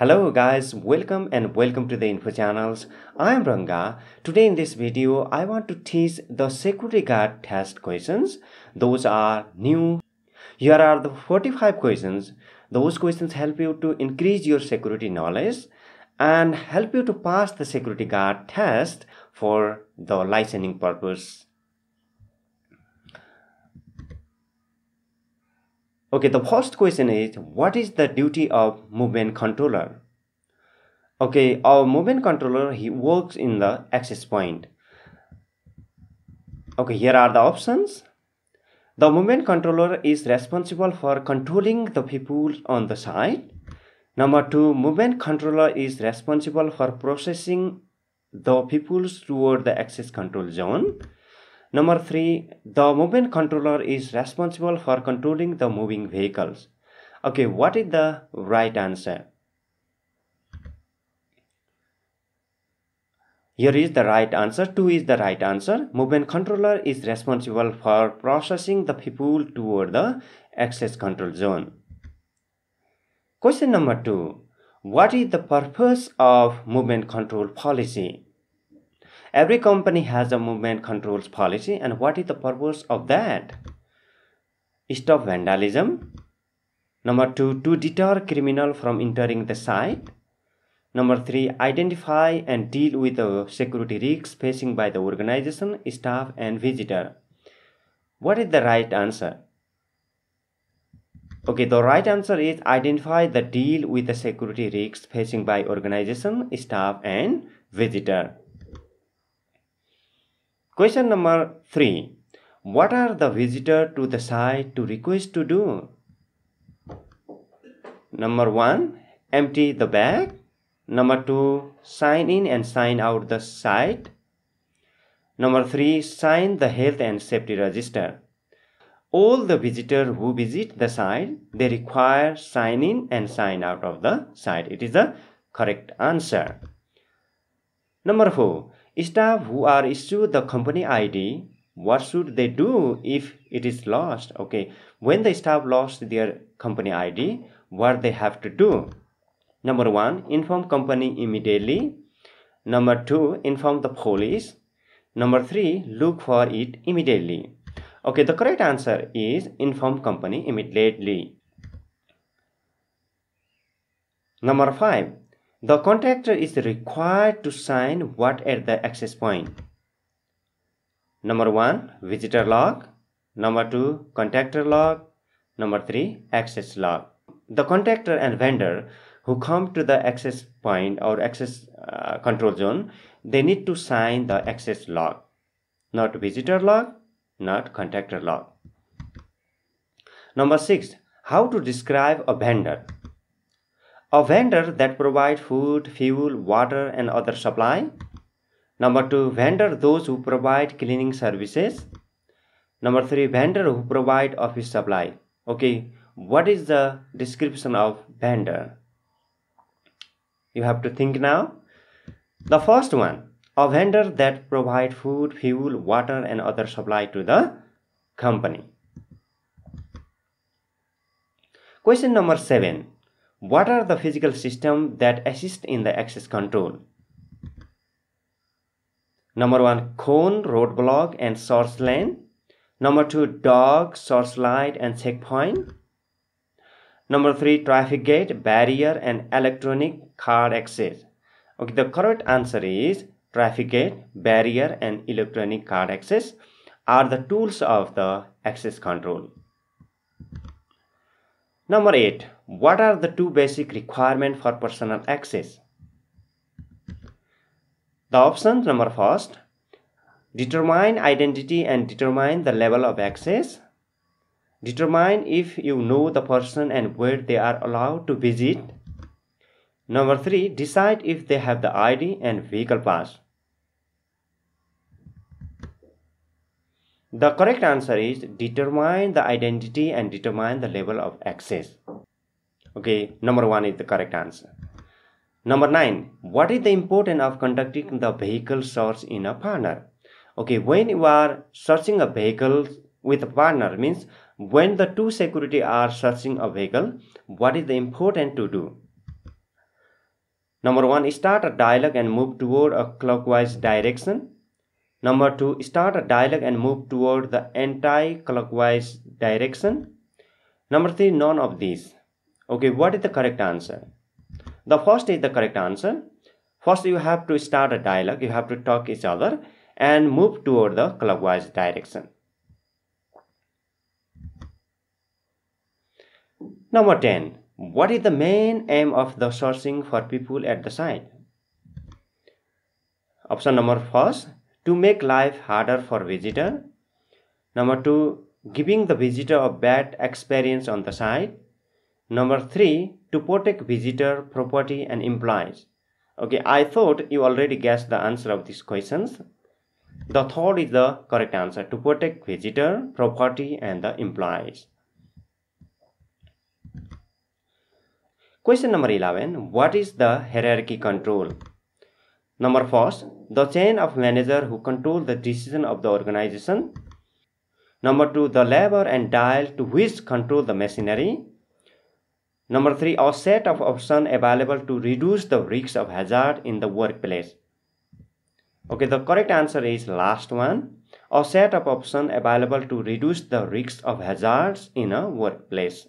Hello guys, welcome to the info channels. I am Ranga. Today in this video, I want to teach the security guard test questions. Those are new. Here are the 45 questions. Those questions help you to increase your security knowledge and help you to pass the security guard test for the licensing purpose. Okay, the first question is, what is the duty of movement controller? Okay, our movement controller, he works in the access point. Okay, here are the options. The movement controller is responsible for controlling the people on the site. Number 2, movement controller is responsible for processing the people toward the access control zone. Number 3, the movement controller is responsible for controlling the moving vehicles. Okay, what is the right answer? Here is the right answer. 2 is the right answer. Movement controller is responsible for processing the people toward the access control zone. Question number 2. What is the purpose of movement control policy? Every company has a movement controls policy, and what is the purpose of that? Stop vandalism. Number 2, to deter criminal from entering the site. Number 3, identify and deal with the security risks facing by the organization, staff, and visitor. What is the right answer? Okay, the right answer is identify the deal with the security risks facing by organization, staff, and visitor. Question number 3. What are the visitor to the site to request to do? Number 1, empty the bag. Number 2, sign in and sign out the site. Number 3, sign the health and safety register. All the visitors who visit the site, they require sign in and sign out of the site. It is the correct answer. Number 4, staff who are issued the company ID, what should they do if it is lost? Okay, when the staff lost their company ID, what they have to do? Number 1, inform company immediately. Number 2, inform the police. Number 3, look for it immediately. Okay, the correct answer is inform company immediately. Number 5, the contractor is required to sign what at the access point? Number 1, visitor log. Number 2, contractor log. Number 3, access log. The contractor and vendor who come to the access point or access control zone, they need to sign the access log, not visitor log, not contractor log. Number 6, how to describe a vendor? A vendor that provide food, fuel, water, and other supply. Number 2, vendor those who provide cleaning services. Number 3, vendor who provide office supply. Okay, what is the description of vendor? You have to think now. The first one, a vendor that provide food, fuel, water, and other supply to the company. Question number 7. What are the physical systems that assist in the access control? Number 1, cone, roadblock, and source lane. Number 2, dog, searchlight, and checkpoint. Number 3, traffic gate, barrier, and electronic card access. Okay, the correct answer is traffic gate, barrier, and electronic card access are the tools of the access control. Number 8, what are the 2 basic requirements for personal access? The options, number 1, determine identity and determine the level of access. Determine if you know the person and where they are allowed to visit. Number 3, decide if they have the ID and vehicle pass. The correct answer is determine the identity and determine the level of access. Okay, number 1 is the correct answer. Number 9, what is the importance of conducting the vehicle search in a partner? Okay, when you are searching a vehicle with a partner, means when the 2 security are searching a vehicle, what is the important to do? Number 1, start a dialogue and move toward a clockwise direction. Number 2, start a dialogue and move toward the anti-clockwise direction. Number 3, none of these. Okay, what is the correct answer? The first is the correct answer. First, you have to start a dialogue, you have to talk each other and move toward the clockwise direction. Number 10. What is the main aim of the searching for people at the site? Option number first, to make life harder for visitor. Number 2, giving the visitor a bad experience on the site. Number 3, to protect visitor, property and employees. Okay, I thought you already guessed the answer of these questions. The third is the correct answer, to protect visitor, property and the employees. Question number 11. What is the hierarchy control? Number first, the chain of manager who control the decision of the organization. Number 2, the lever and dial to which control the machinery. Number 3, a set of options available to reduce the risks of hazard in the workplace. Okay, the correct answer is last one, a set of options available to reduce the risks of hazards in a workplace.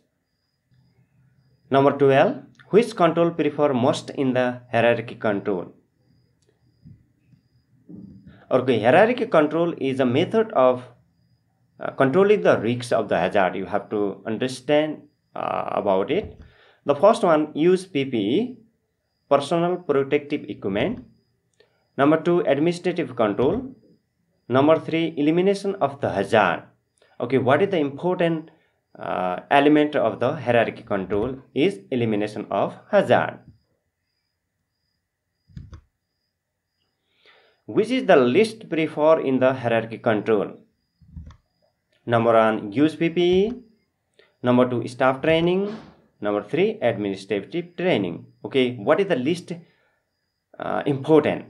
Number 12, which control prefer most in the hierarchy control? Okay, hierarchy control is a method of controlling the risks of the hazard. You have to understand about it. The first one, use PPE, personal protective equipment. Number 2, administrative control. Number 3, elimination of the hazard. Okay, what is the important element of the hierarchy control is elimination of hazard. Which is the least preferred in the hierarchy control? Number 1, use PPE. Number 2, staff training. Number 3, administrative training. Okay, what is the least important?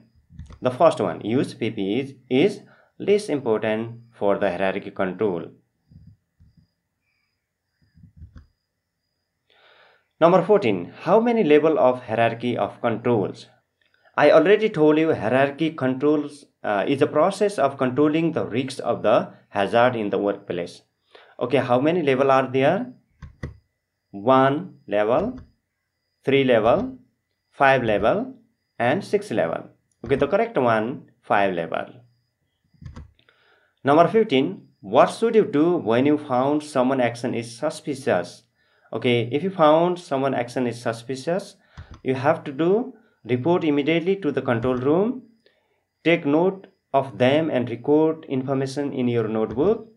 The first one, use PPE, is least important for the hierarchy control. Number 14, how many levels of hierarchy of controls? I already told you hierarchy controls is a process of controlling the risks of the hazard in the workplace. Okay, how many levels are there? 1 level, 3 level, 5 level and 6 level. Okay, the correct one, 5 level. Number 15, what should you do when you found someone action is suspicious? Okay, if you found someone action is suspicious, you have to do report immediately to the control room, take note of them and record information in your notebook.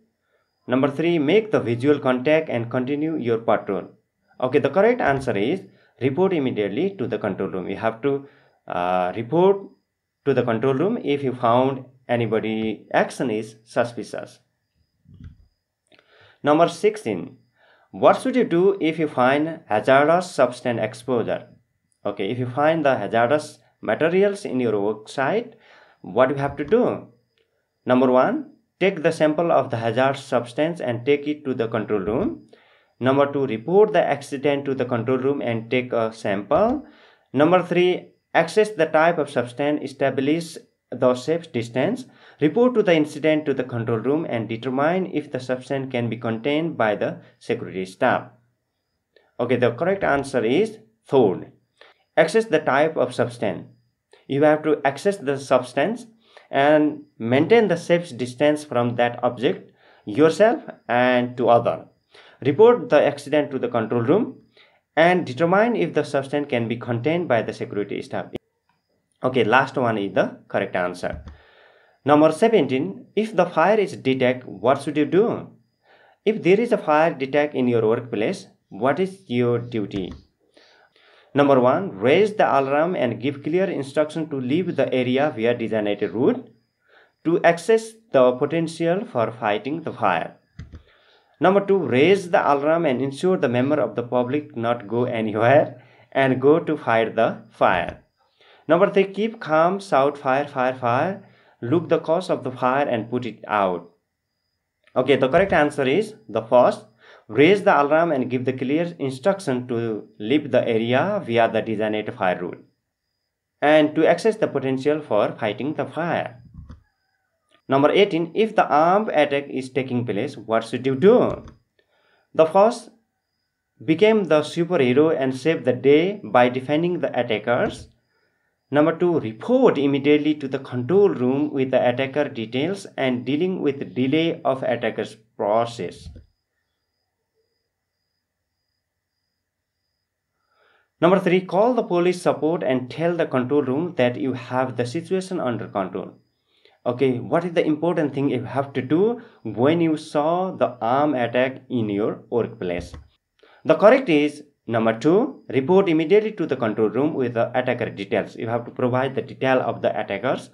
Number 3, make the visual contact and continue your patrol. Okay, the correct answer is report immediately to the control room. You have to report to the control room if you found anybody action is suspicious. Number 16, what should you do if you find hazardous substance exposure? Okay, if you find the hazardous materials in your work site, what you have to do? Number 1, take the sample of the hazardous substance and take it to the control room. Number 2, report the accident to the control room and take a sample. Number 3, assess the type of substance, establish the safe distance, report to the incident to the control room and determine if the substance can be contained by the security staff. Okay, the correct answer is third. Assess the type of substance. You have to assess the substance and maintain the safe distance from that object, yourself and to other. Report the accident to the control room and determine if the substance can be contained by the security staff. Okay, last one is the correct answer. Number 17, if the fire is detected, what should you do? If there is a fire detected in your workplace, what is your duty? Number 1, raise the alarm and give clear instruction to leave the area via designated route to access the potential for fighting the fire. Number 2, raise the alarm and ensure the member of the public not go anywhere and go to fight the fire. Number 3, keep calm, shout fire, fire, fire, look the cause of the fire and put it out. Okay, the correct answer is the first, raise the alarm and give the clear instruction to leave the area via the designated fire route. and to assess the potential for fighting the fire. Number 18, if the armed attack is taking place, what should you do? The first, became the superhero and save the day by defending the attackers. Number 2, report immediately to the control room with the attacker details and dealing with the delay of attacker's process. Number 3, call the police support and tell the control room that you have the situation under control. Okay, what is the important thing you have to do when you saw the armed attack in your workplace? The correct is number 2, report immediately to the control room with the attacker details. You have to provide the detail of the attackers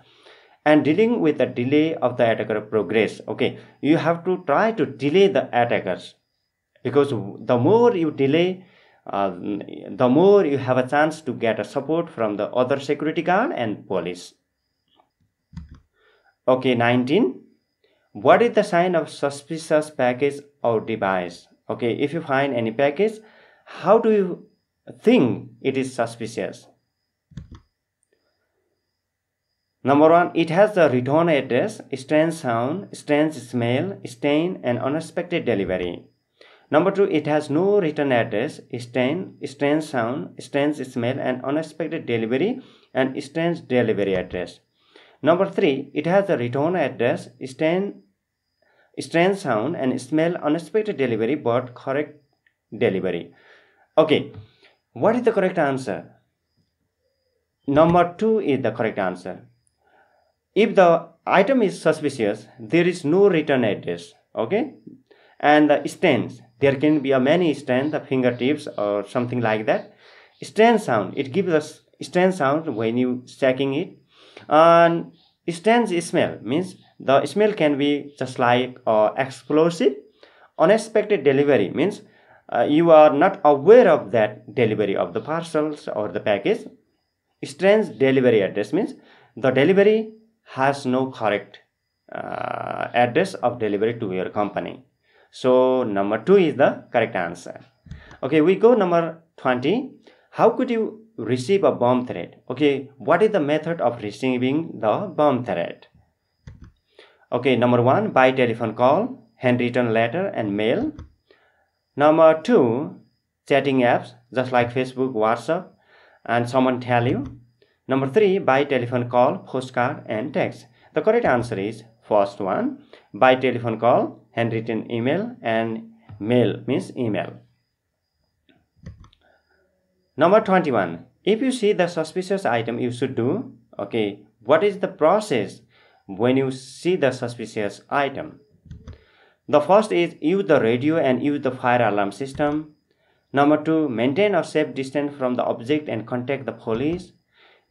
and dealing with the delay of the attacker progress. Okay, you have to try to delay the attackers, because the more you delay, the more you have a chance to get a support from the other security guard and police. Okay, 19. What is the sign of suspicious package or device? Okay, if you find any package, how do you think it is suspicious? Number 1, it has the return address, strange sound, strange smell, stain, and unexpected delivery. Number 2, it has no return address, stain, strange sound, strange smell, and unexpected delivery, and strange delivery address. Number 3, it has the return address, strange sound, and smell, unexpected delivery, but correct delivery. Okay, what is the correct answer? Number 2 is the correct answer. If the item is suspicious, there is no return address. Okay, and the stains, there can be a many stains, the fingertips or something like that. Stain sound, it gives us stain sound when you checking it. And strange smell means the smell can be just like explosive. Unexpected delivery means you are not aware of that delivery of the parcels or the package. Strange delivery address means the delivery has no correct address of delivery to your company. So number 2 is the correct answer. Okay, we go number 20. How could you receive a bomb threat? Okay, what is the method of receiving the bomb threat? Okay, number 1, by telephone call, handwritten letter, and mail. Number 2, chatting apps, just like Facebook, WhatsApp, and someone tell you. Number 3, by telephone call, postcard, and text. The correct answer is first one, by telephone call, handwritten email, and mail means email. Number 21, if you see the suspicious item, you should do. Okay, what is the process when you see the suspicious item? The first is use the radio and use the fire alarm system. Number 2, maintain a safe distance from the object and contact the police.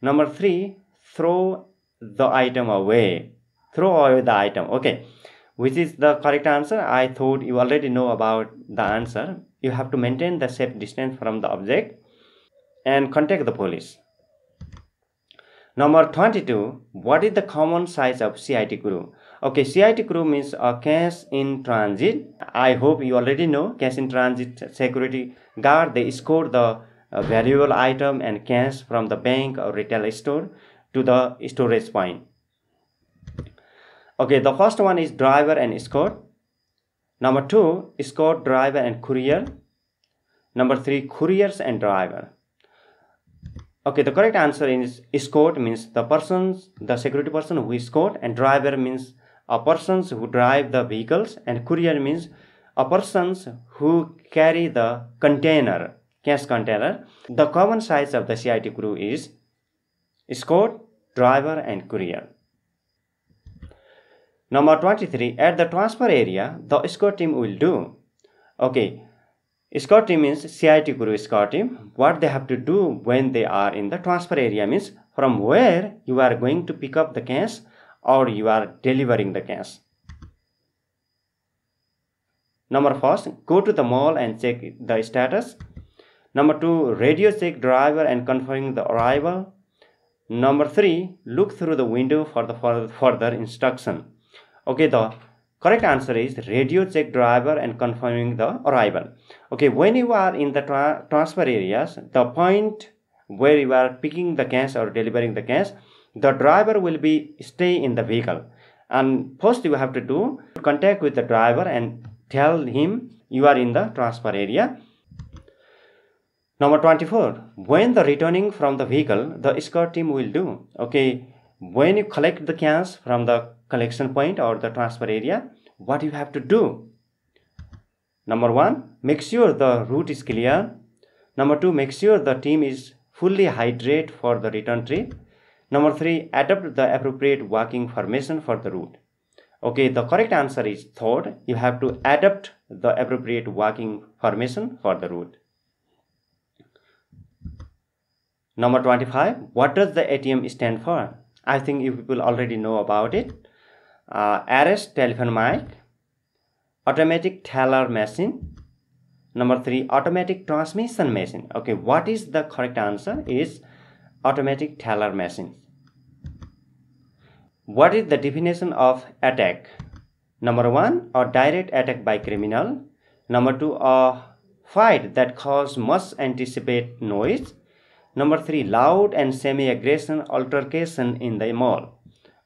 Number 3, throw the item away. Throw away the item. Okay, which is the correct answer? I thought you already know about the answer. You have to maintain the safe distance from the object and contact the police. Number 22, what is the common size of CIT crew? Okay, CIT crew means a cash in transit. I hope you already know cash in transit security guard. They escort the valuable item and cash from the bank or retail store to the storage point. Okay, the first one is driver and escort. Number 2, escort, driver, and courier. Number 3, couriers and driver. Okay, the correct answer is escort means the security person who escort, and driver means a persons who drive the vehicles, and courier means a persons who carry the container, cash container. The common size of the CIT crew is escort, driver, and courier. Number 23, at the transfer area, the escort team will do. Okay, escort team means CIT crew escort team. What they have to do when they are in the transfer area means from where you are going to pick up the cash or you are delivering the cash. Number 1, go to the mall and check the status. Number 2, radio check driver and confirming the arrival. Number 3, look through the window for the further instruction. Okay, the correct answer is radio check driver and confirming the arrival. Okay, when you are in the transfer areas, the point where you are picking the cash or delivering the cash, the driver will be stay in the vehicle. And first you have to do contact with the driver and tell him you are in the transfer area. Number 24, when the returning from the vehicle, the escort team will do. Okay, when you collect the cash from the collection point or the transfer area, what you have to do? Number 1, make sure the route is clear. Number 2, make sure the team is fully hydrated for the return trip. Number 3, adopt the appropriate walking formation for the route. Okay, the correct answer is third. You have to adopt the appropriate walking formation for the route. Number 25, what does the ATM stand for? I think you people already know about it. Arrest telephone mic, automatic teller machine. Number 3, automatic transmission machine. Okay, what is the correct answer? Is automatic teller machine. What is the definition of attack? Number 1, a direct attack by criminal. Number 2, a fight that causes much anticipate noise. Number 3, loud and semi-aggression altercation in the mall.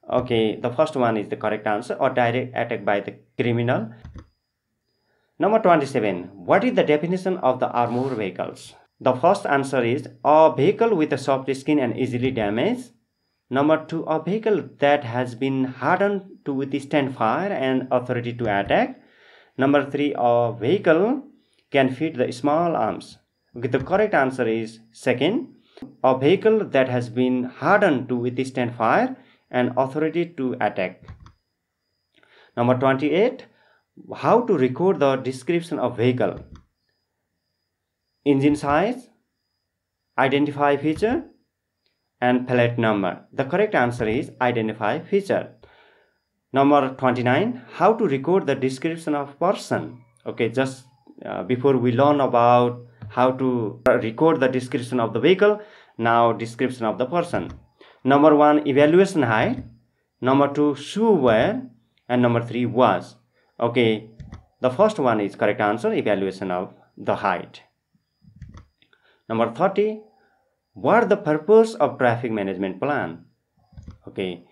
Okay, the first one is the correct answer, or direct attack by the criminal. Number 27, what is the definition of the armored vehicles? The first answer is a vehicle with a soft skin and easily damaged. Number 2, a vehicle that has been hardened to withstand fire and authority to attack. Number 3, a vehicle can fit the small arms. Okay, the correct answer is second, a vehicle that has been hardened to withstand fire and authority to attack. Number 28, how to record the description of vehicle? Engine size, identify feature, and plate number. The correct answer is identify feature. Number 29, how to record the description of person? Okay, just before we learn about how to record the description of the vehicle, now description of the person. Number 1, evaluation height. Number 2, shoe wear. And number 3, was. Okay, the first one is correct answer, evaluation of the height. Number 30, what is the purpose of traffic management plan? Okay,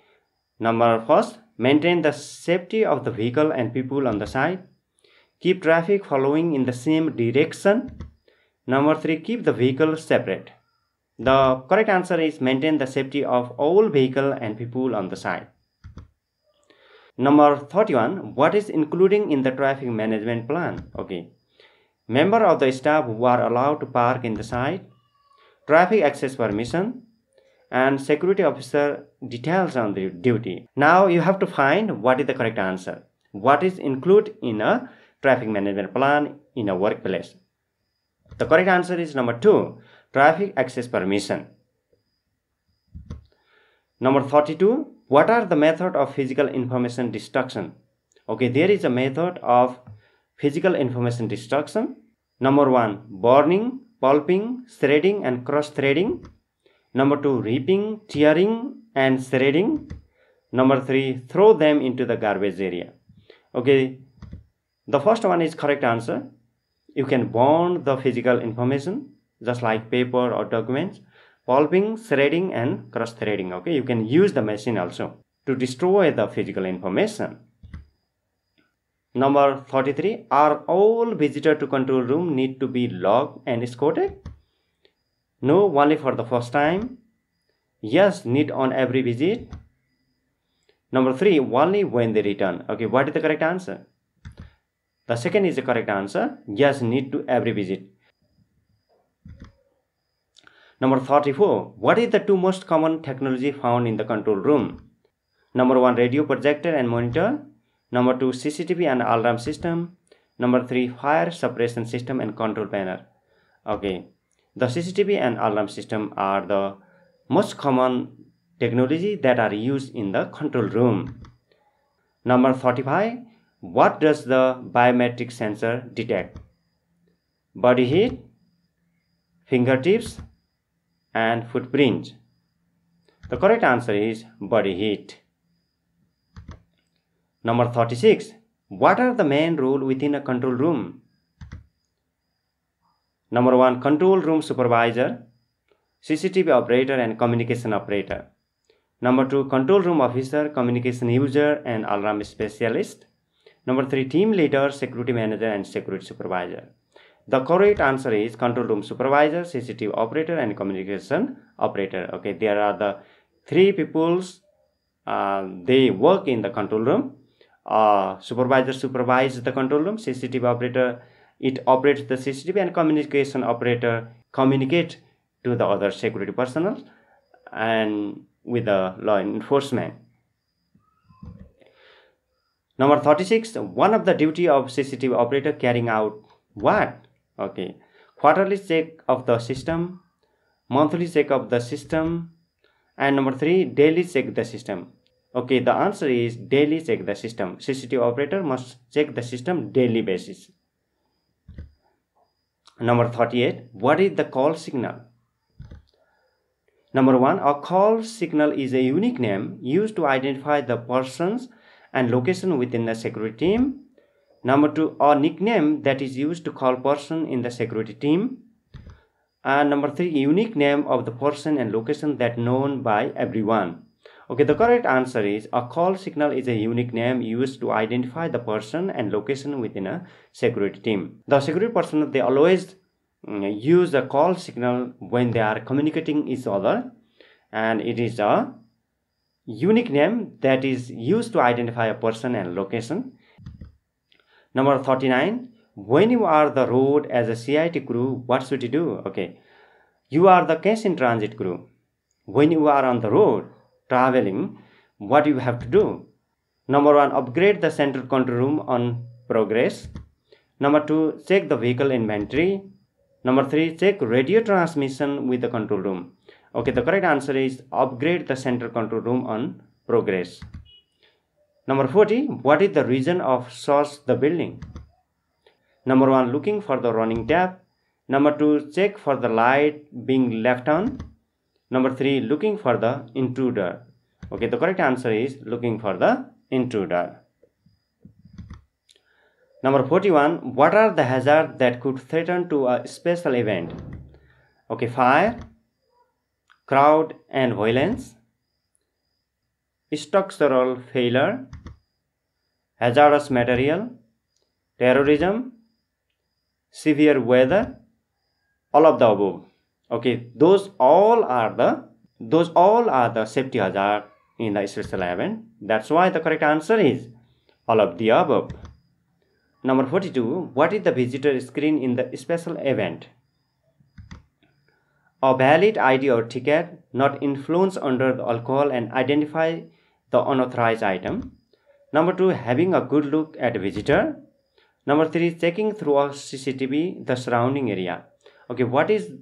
number first, maintain the safety of the vehicle and people on the side. Keep traffic following in the same direction. Number 3, keep the vehicle separate. The correct answer is maintain the safety of all vehicle and people on the side. Number 31, what is including in the traffic management plan? Okay, member of the staff who are allowed to park in the side, traffic access permission, and security officer details on the duty. Now you have to find what is the correct answer. What is included in a traffic management plan in a workplace? The correct answer is number 2, traffic access permission. Number 32, what are the method of physical information destruction? Okay, there is a method of physical information destruction. Number 1, burning, pulping, shredding and cross-threading. Number 2, ripping, tearing and shredding. Number 3, throw them into the garbage area. Okay, the first one is correct answer. You can burn the physical information just like paper or documents. Pulping, shredding and cross-threading. Okay, you can use the machine also to destroy the physical information. Number 33, are all visitors to control room need to be logged and escorted? No, only for the first time. Yes, need on every visit. Number 3, only when they return. Okay, what is the correct answer? The second is the correct answer. Yes, need to every visit. Number 34, what is the 2 most common technology found in the control room? Number 1, radio projector and monitor. Number 2, CCTV and alarm system. Number 3, fire suppression system and control panel. Okay, the CCTV and alarm system are the most common technology that are used in the control room. Number 35, what does the biometric sensor detect? Body heat, fingertips, and footprints. The correct answer is body heat. Number 36, what are the main roles within a control room? Number 1, control room supervisor. CCTV operator and communication operator. Number 2, control room officer, communication user, and alarm specialist. Number 3, team leader, security manager, and security supervisor. The correct answer is control room supervisor, CCTV operator, and communication operator. Okay, there are the 3 peoples. They work in the control room. Supervisor supervises the control room. CCTV operator, it operates the CCTV, and communication operator communicate to the other security personnel and with the law enforcement. Number 36, one of the duty of CCTV operator carrying out what? Okay, quarterly check of the system, monthly check of the system, and number 3, daily check the system. Okay, the answer is daily check the system. CCTV operator must check the system daily basis. Number 38, what is the call signal? Number 1, a call signal is a unique name used to identify the persons and location within the security team. Number 2, a nickname that is used to call person in the security team. And number 3, unique name of the person and location that known by everyone. Okay, the correct answer is a call signal is a unique name used to identify the person and location within a security team. The security personnel, they always use the call signal when they are communicating each other, and it is a unique name that is used to identify a person and location. Number 39, when you are the road as a CIT crew, what should you do? Okay, you are the cash in transit crew. When you are on the road traveling, what you have to do? Number 1, upgrade the central control room on progress. Number 2, check the vehicle inventory. Number 3, check radio transmission with the control room. Okay, the correct answer is upgrade the central control room on progress. Number 40, what is the reason of search the building? Number 1, looking for the running tap. Number 2, check for the light being left on. Number 3, looking for the intruder. Okay, the correct answer is looking for the intruder. Number 41, what are the hazards that could threaten to a special event? Okay, fire, crowd and violence, structural failure, hazardous material, terrorism, severe weather, all of the above. Okay, those all are the safety hazard in the special event. That's why the correct answer is all of the above. Number 42, what is the visitor screen in the special event? A valid ID or ticket, not influence under the alcohol and identify the unauthorized item. Number 2, having a good look at a visitor. Number 3, checking through a CCTV the surrounding area. Okay, what is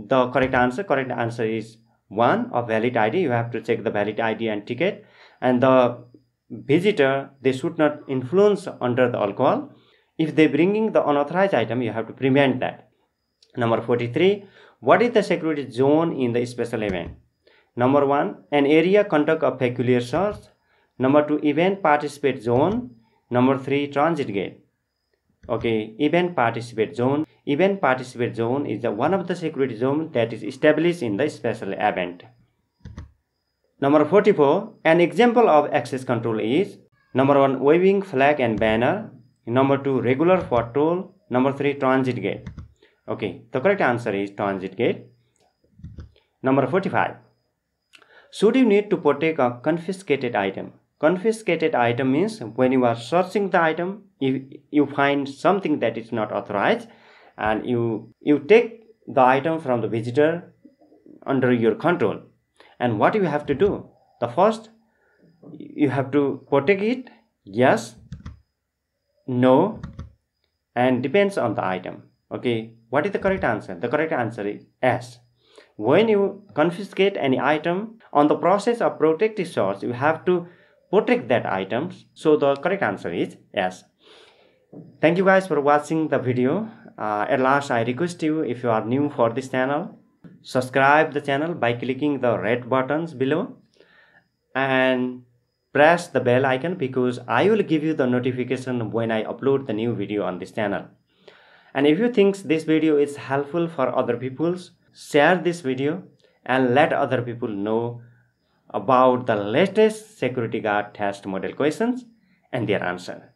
the correct answer? Correct answer is 1, a valid ID. You have to check the valid ID and ticket. And the visitor, they should not influence under the alcohol. If they bringing the unauthorized item, you have to prevent that. Number 43, what is the security zone in the special event? Number 1, an area conduct a peculiar search. Number 2, event participate zone. Number 3, transit gate. Okay, event participate zone. Event participate zone is one of the security zone that is established in the special event. Number 44, an example of access control is number 1, waving flag and banner. Number 2, regular patrol. Number 3, transit gate. Okay, the correct answer is transit gate. Number 45, should you need to protect a confiscated item? Confiscated item means when you are searching the item, if you find something that is not authorized and you take the item from the visitor under your control. And what you have to do? The first, you have to protect it, yes, no, and depends on the item. Okay, what is the correct answer? The correct answer is yes. When you confiscate any item, on the process of protective search, you have to protect that item. So the correct answer is yes. Thank you guys for watching the video. At last, I request you, if you are new for this channel, subscribe the channel by clicking the red buttons below and press the bell icon, because I will give you the notification when I upload the new video on this channel. And if you think this video is helpful for other people, share this video and let other people know about the latest security guard test model questions and their answer.